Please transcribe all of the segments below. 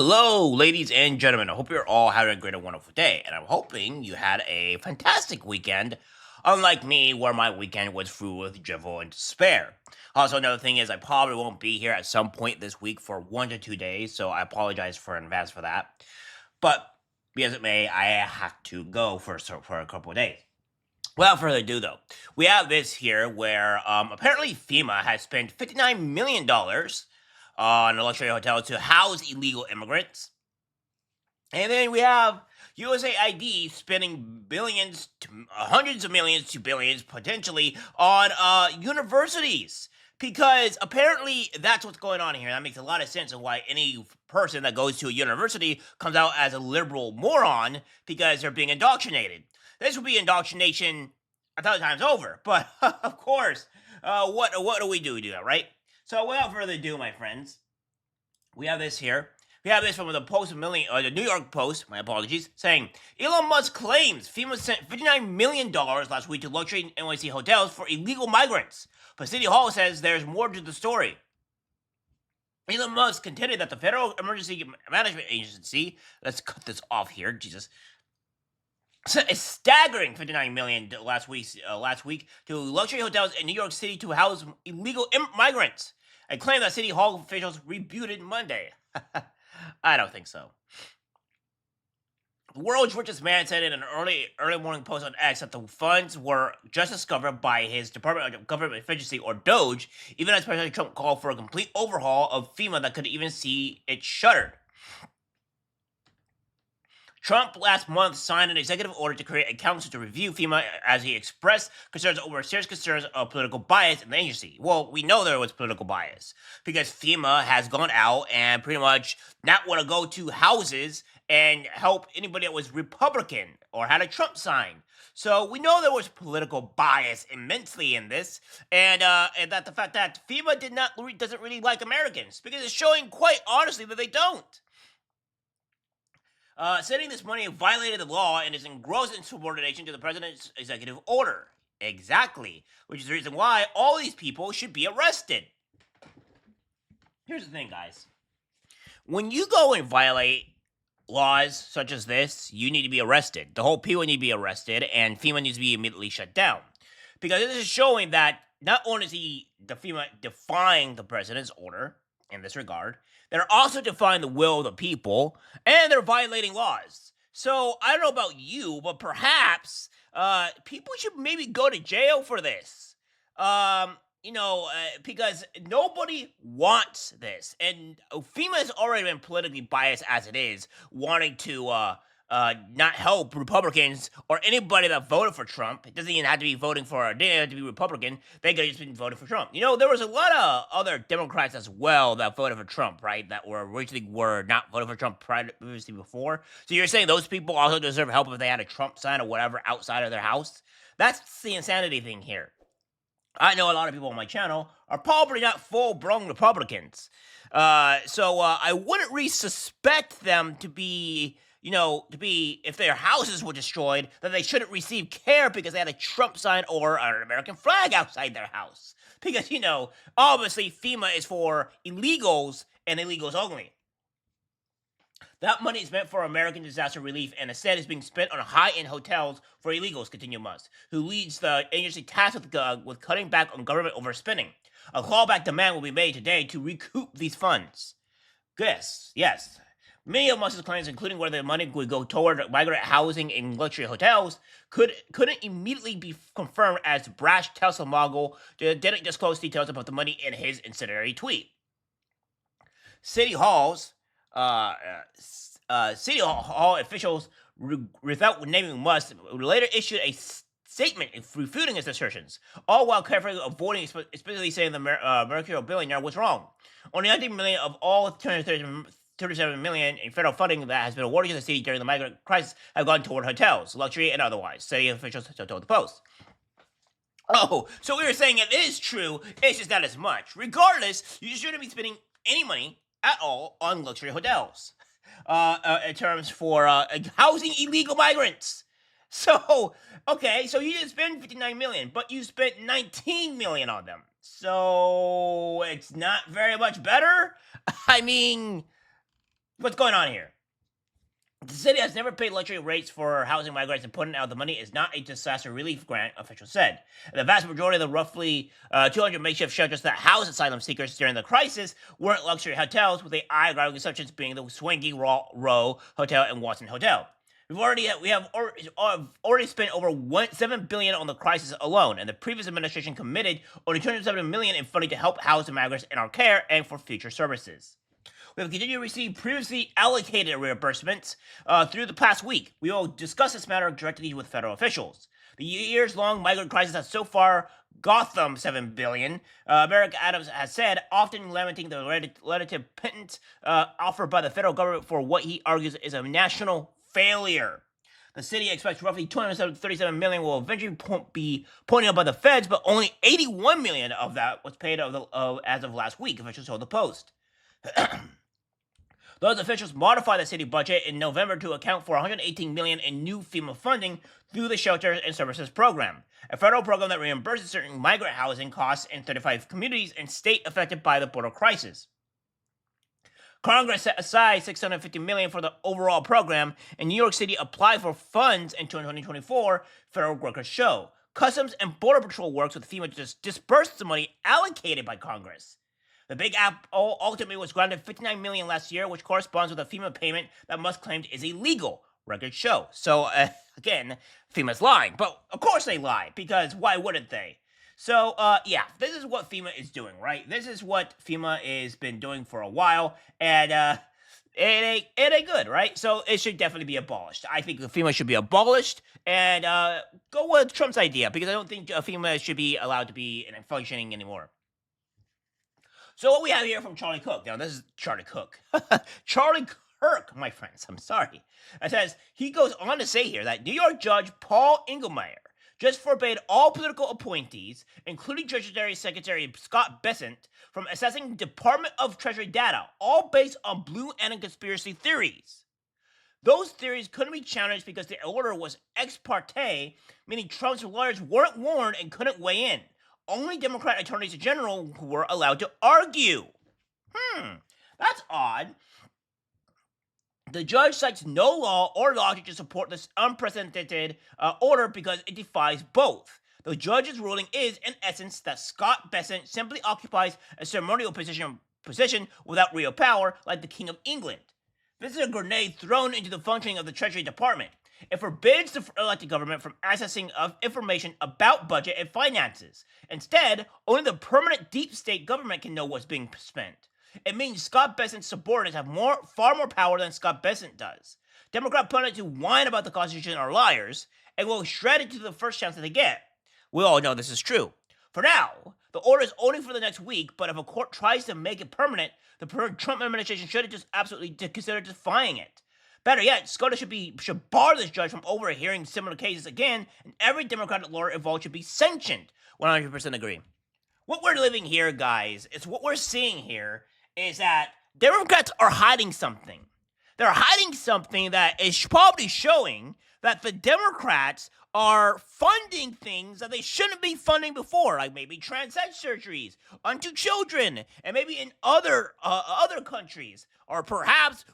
Hello, ladies and gentlemen. I hope you're all having a great and wonderful day, and I'm hoping you had a fantastic weekend, unlike me, where my weekend was filled with drivel and despair. Also, another thing is, I probably won't be here at some point this week for 1 to 2 days, so I apologize for in advance for that. But be as it may, I have to go for a couple of days. Without further ado, though, we have this here where apparently FEMA has spent $59 million on a luxury hotel to house illegal immigrants. And then we have USAID spending billions, to, hundreds of millions to billions potentially on universities. Because apparently that's what's going on here. That makes a lot of sense of why any person that goes to a university comes out as a liberal moron because they're being indoctrinated. This would be indoctrination a thousand times over. But of course, what do we do? We do that, right? So without further ado, my friends, we have this here. We have this from the New York Post, my apologies, saying Elon Musk claims FEMA sent $59 million last week to luxury NYC hotels for illegal migrants. But City Hall says there's more to the story. Elon Musk contended that the Federal Emergency Management Agency, let's cut this off here, Jesus, a staggering $59 million last week to luxury hotels in New York City to house illegal migrants. A claim that City Hall officials rebuted Monday. I don't think so. The world's richest man said in an early morning post on X that the funds were just discovered by his Department of Government Efficiency, or DOGE, even as President Trump called for a complete overhaul of FEMA that could even see it shuttered. Trump last month signed an executive order to create a council to review FEMA as he expressed concerns over serious concerns of political bias in the agency. Well, we know there was political bias because FEMA has gone out and pretty much not want to go to houses and help anybody that was Republican or had a Trump sign. So we know there was political bias immensely in this, and that the fact that FEMA doesn't really like Americans because it's showing quite honestly that they don't. Sending this money violated the law and is in gross insubordination to the president's executive order. Exactly, which is the reason why all these people should be arrested. Here's the thing, guys. When you go and violate laws such as this, you need to be arrested. The whole people need to be arrested, and FEMA needs to be immediately shut down. Because this is showing that not only is the FEMA defying the president's order in this regard, they're also defying the will of the people, and they're violating laws. So I don't know about you, but perhaps people should maybe go to jail for this. Because nobody wants this, and FEMA has already been politically biased as it is, wanting to not help Republicans or anybody that voted for Trump. It doesn't even have to be voting for, they have to be Republican. They could have just been voting for Trump. You know, there was a lot of other Democrats as well that voted for Trump, right? That were originally not voting for Trump previously before. So you're saying those people also deserve help if they had a Trump sign or whatever outside of their house? That's the insanity thing here. I know a lot of people on my channel are probably not full-blown Republicans. So I wouldn't really suspect them to be, if their houses were destroyed, that they shouldn't receive care because they had a Trump sign or an American flag outside their house. Because, obviously FEMA is for illegals and illegals only. That money is meant for American disaster relief and instead is being spent on high-end hotels for illegals, continued Musk, who leads the agency tasked with cutting back on government overspending. A clawback demand will be made today to recoup these funds. Yes. Many of Musk's claims, including whether the money would go toward migrant housing in luxury hotels, couldn't immediately be confirmed as brash Tesla mogul didn't disclose details about the money in his incendiary tweet. City Hall officials, without naming Musk, later issued a statement refuting his assertions, all while carefully avoiding explicitly saying the Mercurial billionaire was wrong. Only 19 million of all 237 million in federal funding that has been awarded to the city during the migrant crisis have gone toward hotels, luxury and otherwise, city officials told the Post. Oh, so we were saying it is true, it's just not as much. Regardless, you shouldn't be spending any money at all on luxury hotels in terms for housing illegal migrants. So, okay, so you didn't spend 59 million, but you spent 19 million on them. So, it's not very much better? I mean, What's going on here? The city has never paid luxury rates for housing migrants, and putting out the money is not a disaster relief grant, officials said. The vast majority of the roughly 200 makeshift shelters that house asylum seekers during the crisis weren't luxury hotels, with the eye-grabbing exceptions being the Swingy Row Hotel and Watson Hotel. We have already spent over $7 billion on the crisis alone, and the previous administration committed only $207 million in funding to help house the migrants in our care and for future services. We have continued to receive previously allocated reimbursements through the past week. We will discuss this matter directly with federal officials. The years-long migrant crisis has so far Gotham $7 billion. Merrick Adams has said, often lamenting the relative pittance offered by the federal government for what he argues is a national failure. The city expects roughly $237 million will eventually be pointed out by the feds, but only $81 million of that was paid as of last week, officials told the Post. Those officials modified the city budget in November to account for $118 million in new FEMA funding through the Shelters and Services Program, a federal program that reimburses certain migrant housing costs in 35 communities and states affected by the border crisis. Congress set aside $650 million for the overall program, and New York City applied for funds in 2024, federal records show. Customs and Border Patrol works with FEMA to disperse the money allocated by Congress. The Big Apple ultimately was granted $59 million last year, which corresponds with a FEMA payment that Musk claimed is illegal. Records show. So, again, FEMA's lying. But, of course they lie, because why wouldn't they? So, yeah, this is what FEMA is doing, right? This is what FEMA has been doing for a while, and it ain't good, right? So, it should definitely be abolished. I think FEMA should be abolished, and go with Trump's idea, because I don't think FEMA should be allowed to be functioning anymore. So what we have here from Charlie Cook. Now, this is Charlie Cook. Charlie Kirk, my friends. I'm sorry. It says, he goes on to say here that New York Judge Paul Engelmeyer just forbade all political appointees, including Treasury Secretary Scott Bessent, from accessing Department of Treasury data, all based on blue and conspiracy theories. Those theories couldn't be challenged because the order was ex parte, meaning Trump's lawyers weren't warned and couldn't weigh in. Only Democrat attorneys general who were allowed to argue. That's odd. The judge cites no law or logic to support this unprecedented order because it defies both. The judge's ruling is, in essence, that Scott Bessent simply occupies a ceremonial position without real power, like the King of England. This is a grenade thrown into the functioning of the Treasury Department. It forbids the elected government from accessing of information about budget and finances. Instead, only the permanent deep state government can know what's being spent. It means Scott Bessent's subordinates have far more power than Scott Bessent does. Democrat pundits who whine about the Constitution are liars and will shred it to the first chance that they get. We all know this is true. For now, the order is only for the next week, but if a court tries to make it permanent, the Trump administration should just absolutely consider defying it. Better yet, SCOTUS should bar this judge from overhearing similar cases again, and every Democratic lawyer involved should be sanctioned. 100% agree. What we're living here, guys, is what we're seeing here is that Democrats are hiding something. They're hiding something that is probably showing that the Democrats are funding things that they shouldn't be funding before, like maybe trans sex surgeries unto children, and maybe in other countries, or perhaps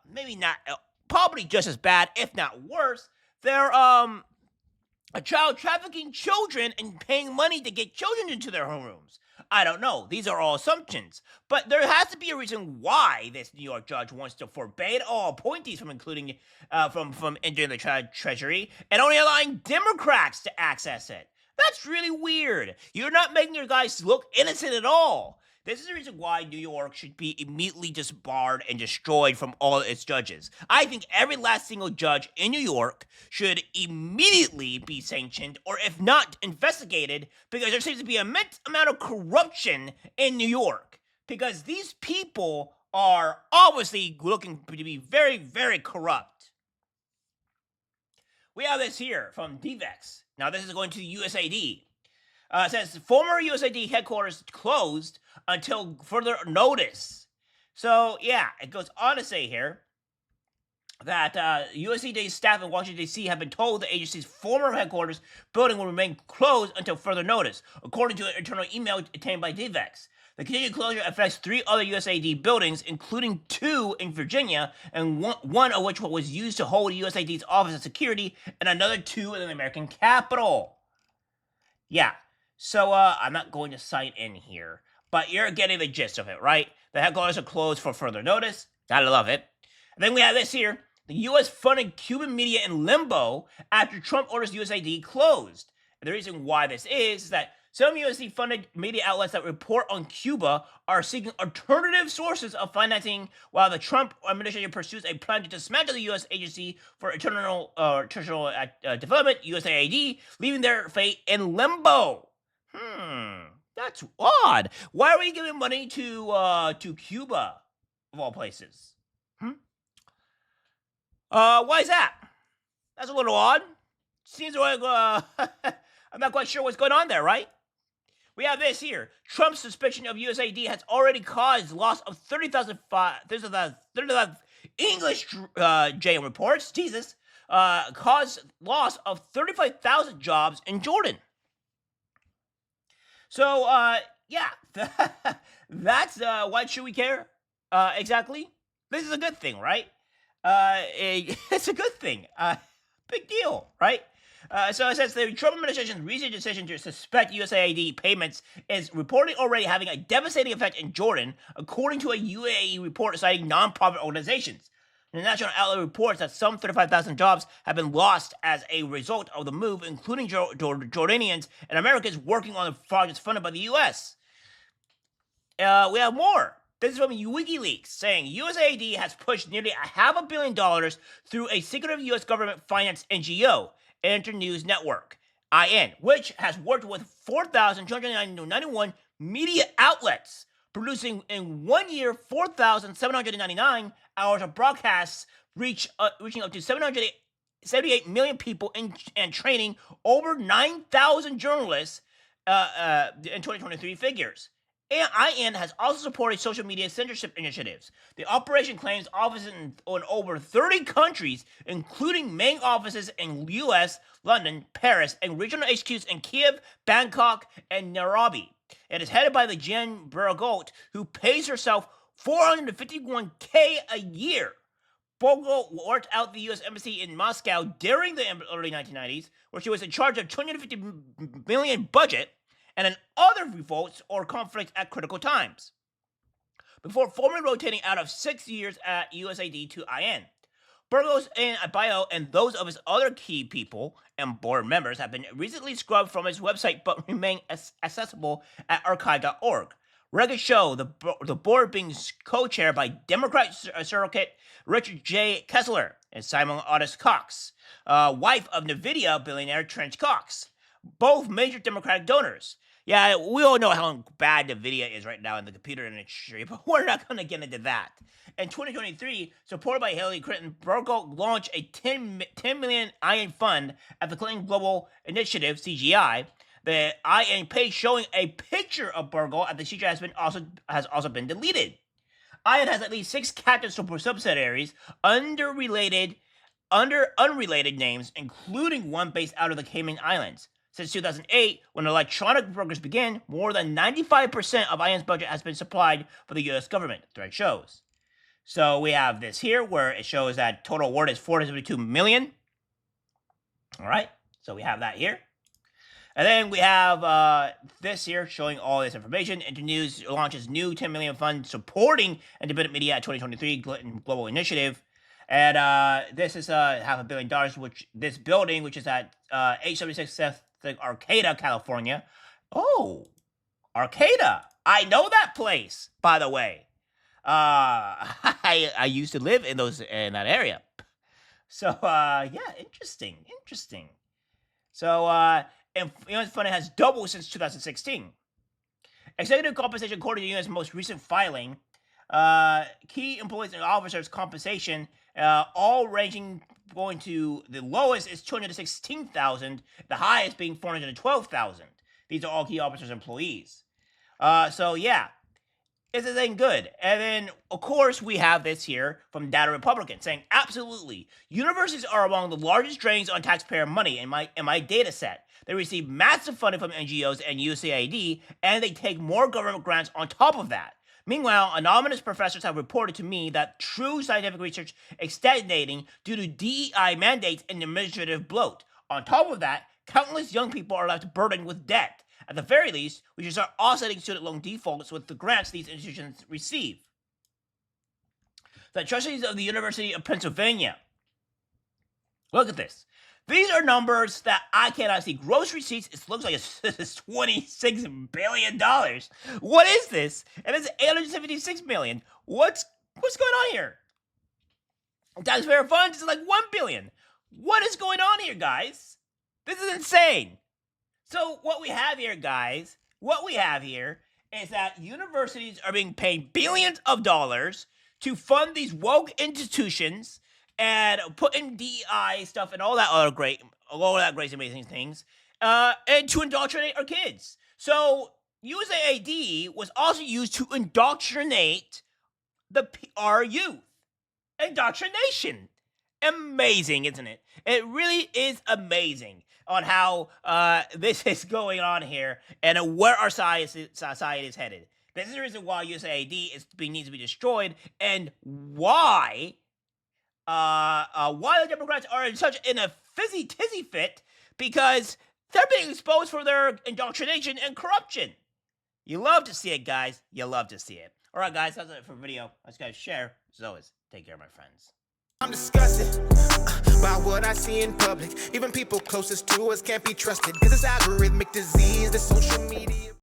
maybe not, probably just as bad, if not worse. They're child trafficking children and paying money to get children into their homerooms. I don't know. These are all assumptions. But there has to be a reason why this New York judge wants to forbade all appointees from including from entering the Treasury and only allowing Democrats to access it. That's really weird. You're not making your guys look innocent at all. This is the reason why New York should be immediately disbarred and destroyed from all its judges. I think every last single judge in New York should immediately be sanctioned, or if not, investigated, because there seems to be an immense amount of corruption in New York. Because these people are obviously looking to be very, very corrupt. We have this here from DVEX. Now, this is going to the USAID. It says, former USAID headquarters closed until further notice. So, yeah, it goes on to say here that USAID staff in Washington, D.C. have been told the agency's former headquarters building will remain closed until further notice, according to an internal email obtained by DVEX. The continued closure affects 3 other USAID buildings, including 2 in Virginia, and one of which was used to hold USAID's Office of Security, and another 2 in the American capital. Yeah, so I'm not going to cite in here, but you're getting the gist of it, right? The headquarters are closed for further notice. Gotta love it. And then we have this here. The U.S. funded Cuban media in limbo after Trump orders USAID closed. And the reason why this is that some USAID-funded media outlets that report on Cuba are seeking alternative sources of financing, while the Trump administration pursues a plan to dismantle the U.S. Agency for International Development, USAID, leaving their fate in limbo. That's odd. Why are we giving money to Cuba, of all places? Why is that? That's a little odd. Seems like I'm not quite sure what's going on there, right? We have this here. Trump's suspicion of USAID has already caused loss of 30,000 English JMReports. Jesus, caused loss of 35,000 jobs in Jordan. So, yeah, that's why should we care? Exactly. This is a good thing, right? It's a good thing. Big deal, right? So it says the Trump administration's recent decision to suspect USAID payments is reportedly already having a devastating effect in Jordan, according to a UAE report citing nonprofit organizations. The national outlet reports that some 35,000 jobs have been lost as a result of the move, including Jordanians and Americans working on the projects funded by the U.S. We have more. This is from WikiLeaks, saying USAID has pushed nearly $500 million through a secretive U.S. government-financed NGO, Internews Network, IN, which has worked with 4,291 media outlets, producing in 1 year 4,799 hours of broadcasts, reaching up to 778 million people and training over 9,000 journalists in 2023 figures. And IN has also supported social media censorship initiatives. The operation claims offices in over 30 countries, including main offices in US, London, Paris, and regional HQs in Kiev, Bangkok, and Nairobi. It is headed by the Jen Bergolt, who pays herself $451K a year. Bergolt worked out the U.S. Embassy in Moscow during the early 1990s, where she was in charge of $250 million budget, and in other revolts or conflicts at critical times, before formally rotating out of 6 years at USAID to IN. Burgos and bio and those of his other key people and board members have been recently scrubbed from his website but remain accessible at archive.org. Records show the board being co-chaired by Democrat surrogate Richard J. Kessler and Simon Otis Cox, wife of NVIDIA billionaire Trench Cox, both major Democratic donors. Yeah, we all know how bad NVIDIA is right now in the computer industry, but we're not going to get into that. In 2023, supported by Hillary Clinton, Bergolt launched a $10 million IN fund at the Clinton Global Initiative, CGI. The IN page showing a picture of Bergolt at the CGI has also been deleted. IN has at least 6 captive subsidiaries under unrelated names, including one based out of the Cayman Islands. Since 2008, when electronic brokers began, more than 95% of IN's budget has been supplied for the U.S. government, the thread shows. So we have this here where it shows that total award is $472 million. All right, so we have that here. And then we have this here showing all this information. Internews launches new $10 million fund supporting independent media at 2023 Global Initiative. And this is $500 million, which this building, which is at 876 Arcata, California. Oh, Arcata. I know that place, by the way. I used to live in that area. So yeah, interesting. So and U.S. funding has doubled since 2016. Executive compensation, according to the U.S. most recent filing, key employees and officers' compensation, all ranging going to the lowest is $216,000, the highest being $412,000. These are all key officers' employees. So yeah, this isn't good. And then, of course, we have this here from Data Republican saying, absolutely, universities are among the largest drains on taxpayer money in my data set. They receive massive funding from NGOs and USAID, and they take more government grants on top of that. Meanwhile, anonymous professors have reported to me that true scientific research is stagnating due to DEI mandates and administrative bloat. On top of that, countless young people are left burdened with debt. At the very least, we should start offsetting student loan defaults with the grants these institutions receive. The trustees of the University of Pennsylvania. Look at this. These are numbers that I cannot see. Gross receipts, it looks like it's $26 billion. What is this? And it's $876 million. What's going on here? Taxpayer funds is like $1 billion. What is going on here, guys? This is insane. So what we have here, guys, is that universities are being paid billions of dollars to fund these woke institutions and put in DEI stuff and all that great amazing things, and to indoctrinate our kids. So USAID was also used to indoctrinate our youth. Indoctrination. Amazing, isn't it? It really is amazing on how this is going on here and where our society is headed. This is the reason why USAID needs to be destroyed, and why the Democrats are in a fizzy-tizzy fit, because they're being exposed for their indoctrination and corruption. You love to see it, guys. You love to see it. All right, guys, that's it for the video. Let's guys share. As always, take care, my friends. I'm disgusted by what I see in public. Even people closest to us can't be trusted, because it's algorithmic disease, the social media.